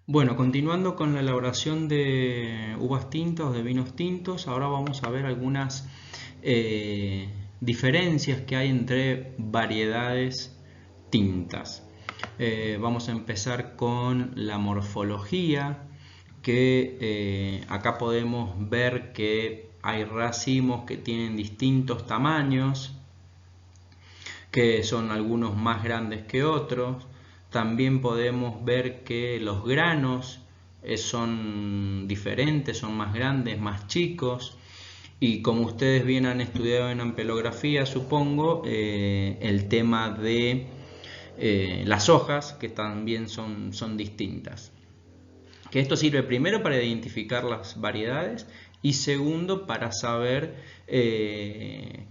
Bueno, continuando con la elaboración de uvas tintas, de vinos tintos, ahora vamos a ver algunas eh, diferencias que hay entre variedades tintas. Vamos a empezar con la morfología, que acá podemos ver que hay racimos que tienen distintos tamaños, que son algunos más grandes que otros. También podemos ver que los granos son diferentes, son más grandes, más chicos. Y como ustedes bien han estudiado en ampelografía, supongo, el tema de las hojas, que también son distintas. Que esto sirve primero para identificar las variedades y segundo para saber qué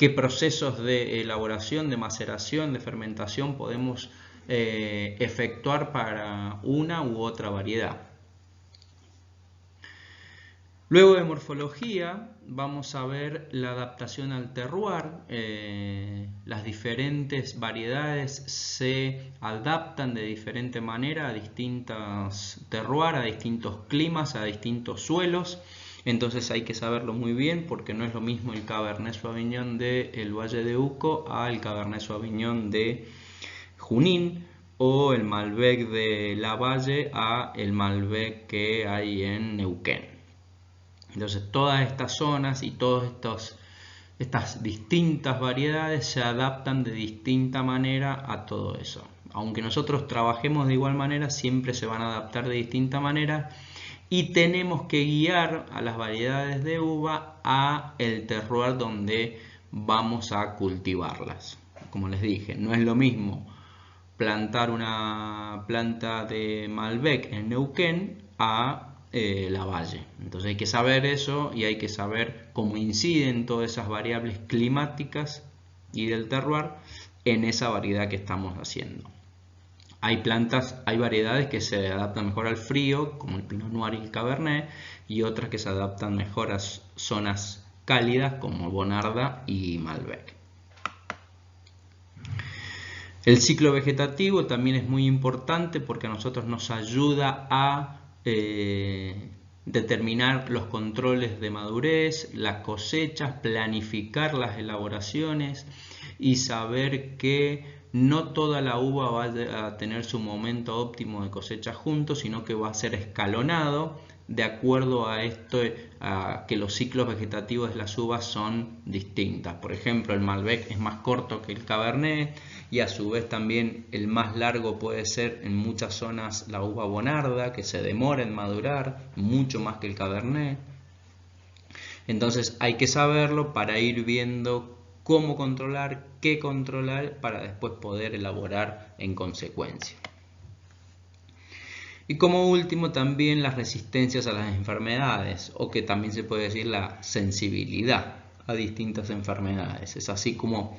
procesos de elaboración, de maceración, de fermentación podemos efectuar para una u otra variedad. Luego de morfología vamos a ver la adaptación al terroir. Las diferentes variedades se adaptan de diferente manera a distintos terroirs, a distintos climas, a distintos suelos. Entonces hay que saberlo muy bien porque no es lo mismo el Cabernet Sauvignon del Valle de Uco al Cabernet Sauvignon de Junín, o el Malbec de Lavalle a el Malbec que hay en Neuquén. Entonces todas estas zonas y todas estas distintas variedades se adaptan de distinta manera a todo eso. Aunque nosotros trabajemos de igual manera, siempre se van a adaptar de distinta manera y tenemos que guiar a las variedades de uva a el terroir donde vamos a cultivarlas. Como les dije, no es lo mismo plantar una planta de Malbec en Neuquén a Lavalle. Entonces hay que saber eso y hay que saber cómo inciden todas esas variables climáticas y del terroir en esa variedad que estamos haciendo. Hay plantas, hay variedades que se adaptan mejor al frío, como el Pinot Noir y el Cabernet, y otras que se adaptan mejor a zonas cálidas, como Bonarda y Malbec. El ciclo vegetativo también es muy importante porque a nosotros nos ayuda a determinar los controles de madurez, las cosechas, planificar las elaboraciones y saber que no toda la uva va a tener su momento óptimo de cosecha juntos, sino que va a ser escalonado de acuerdo a esto, a que los ciclos vegetativos de las uvas son distintas. Por ejemplo, el Malbec es más corto que el Cabernet y a su vez también el más largo puede ser en muchas zonas la uva Bonarda, que se demora en madurar mucho más que el Cabernet. Entonces hay que saberlo para ir viendo cómo controlar, qué controlar, para después poder elaborar en consecuencia. Y como último también las resistencias a las enfermedades, o que también se puede decir la sensibilidad a distintas enfermedades. Es así como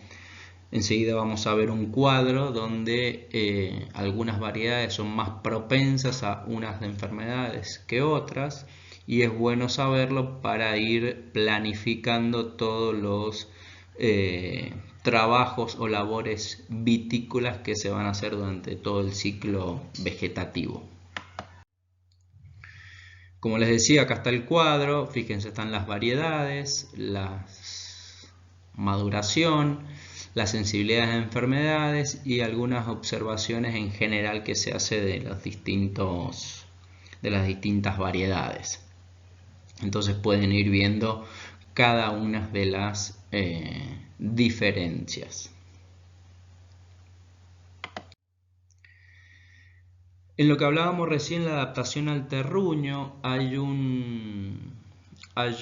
enseguida vamos a ver un cuadro donde algunas variedades son más propensas a unas enfermedades que otras, y es bueno saberlo para ir planificando todos los trabajos o labores vitícolas que se van a hacer durante todo el ciclo vegetativo. Como les decía, acá está el cuadro, fíjense, están las variedades, la maduración, la sensibilidad a enfermedades y algunas observaciones en general que se hace de las distintas variedades. Entonces pueden ir viendo cada una de las diferencias. En lo que hablábamos recién, la adaptación al terruño, hay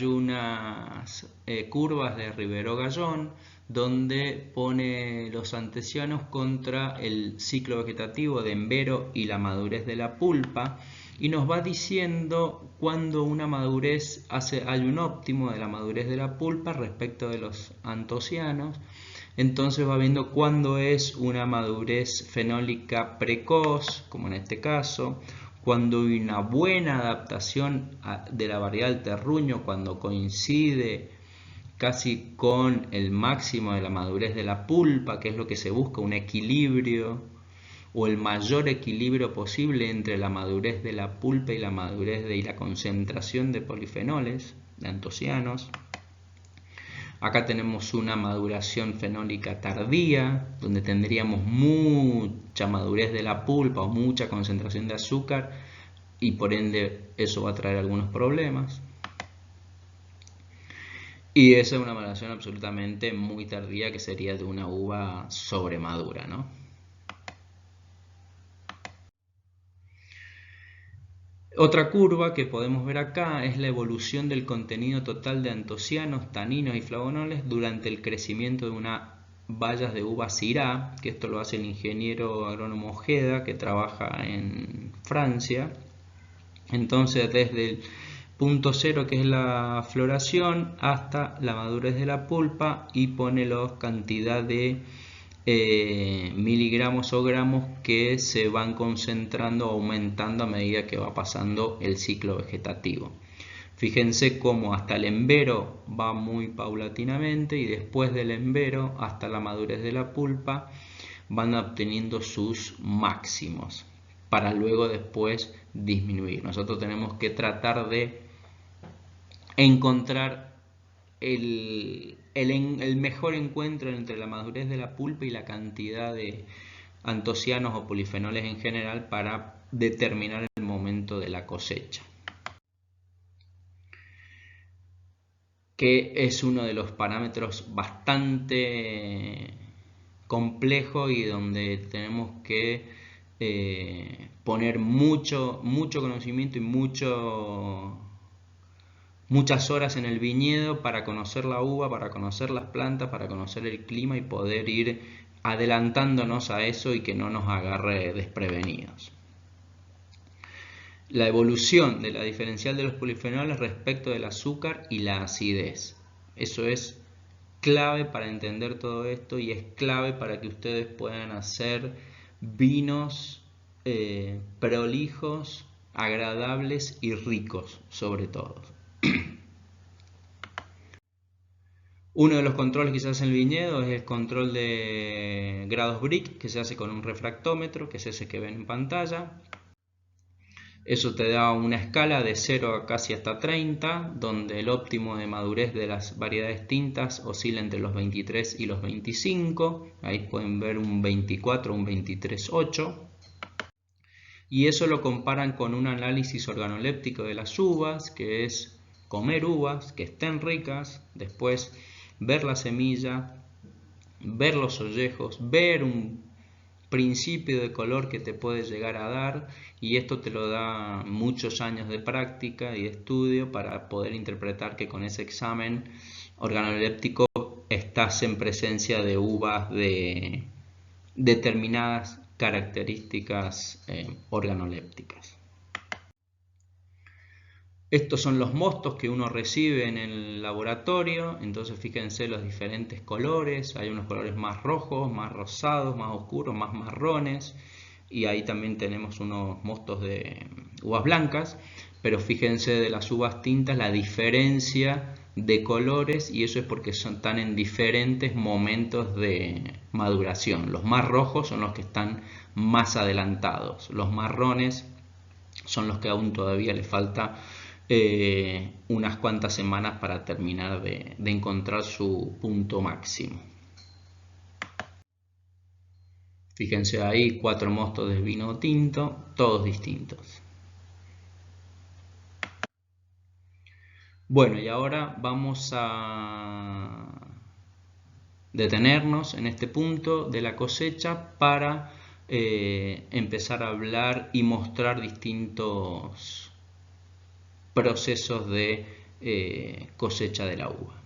unas curvas de Ribero Gallón donde pone los antecianos contra el ciclo vegetativo de envero y la madurez de la pulpa, y nos va diciendo cuándo una madurez hay un óptimo de la madurez de la pulpa respecto de los antocianos. Entonces va viendo cuándo es una madurez fenólica precoz, como en este caso, cuando hay una buena adaptación de la variedad del terruño, cuando coincide casi con el máximo de la madurez de la pulpa, que es lo que se busca, un equilibrio, o el mayor equilibrio posible entre la madurez de la pulpa y la madurez y la concentración de polifenoles, de antocianos. Acá tenemos una maduración fenólica tardía, donde tendríamos mucha madurez de la pulpa o mucha concentración de azúcar, y por ende eso va a traer algunos problemas. Y esa es una maduración absolutamente muy tardía, que sería de una uva sobremadura, ¿no? Otra curva que podemos ver acá es la evolución del contenido total de antocianos, taninos y flavonoles durante el crecimiento de unas bayas de uva Syrah, que esto lo hace el ingeniero agrónomo Ojeda, que trabaja en Francia. Entonces, desde el punto cero, que es la floración, hasta la madurez de la pulpa, y pone la cantidad de miligramos o gramos que se van concentrando o aumentando a medida que va pasando el ciclo vegetativo. Fíjense cómo hasta el embero va muy paulatinamente, y después del embero hasta la madurez de la pulpa van obteniendo sus máximos, para luego después disminuir. Nosotros tenemos que tratar de encontrar el mejor encuentro entre la madurez de la pulpa y la cantidad de antocianos o polifenoles en general para determinar el momento de la cosecha, que es uno de los parámetros bastante complejo y donde tenemos que poner mucho conocimiento y muchas horas en el viñedo para conocer la uva, para conocer las plantas, para conocer el clima y poder ir adelantándonos a eso y que no nos agarre desprevenidos. La evolución de la diferencial de los polifenoles respecto del azúcar y la acidez. Eso es clave para entender todo esto, y es clave para que ustedes puedan hacer vinos prolijos, agradables y ricos sobre todo. Uno de los controles que se hace en el viñedo es el control de grados Brix, que se hace con un refractómetro, que es ese que ven en pantalla. Eso te da una escala de 0 a casi hasta 30, donde el óptimo de madurez de las variedades tintas oscila entre los 23 y los 25. Ahí pueden ver un 24 o un 23,8. Y eso lo comparan con un análisis organoléptico de las uvas, que es comer uvas que estén ricas, después ver la semilla, ver los ollejos, ver un principio de color que te puede llegar a dar, y esto te lo da muchos años de práctica y de estudio para poder interpretar que con ese examen organoléptico estás en presencia de uvas de determinadas características organolépticas. Estos son los mostos que uno recibe en el laboratorio. Entonces fíjense los diferentes colores. Hay unos colores más rojos, más rosados, más oscuros, más marrones. Y ahí también tenemos unos mostos de uvas blancas. Pero fíjense de las uvas tintas la diferencia de colores, y eso es porque están en diferentes momentos de maduración. Los más rojos son los que están más adelantados. Los marrones son los que aún todavía les falta unas cuantas semanas para terminar de encontrar su punto máximo. Fíjense ahí 4 mostos de vino tinto, todos distintos. Bueno, y ahora vamos a detenernos en este punto de la cosecha para empezar a hablar y mostrar distintos procesos de cosecha de la uva.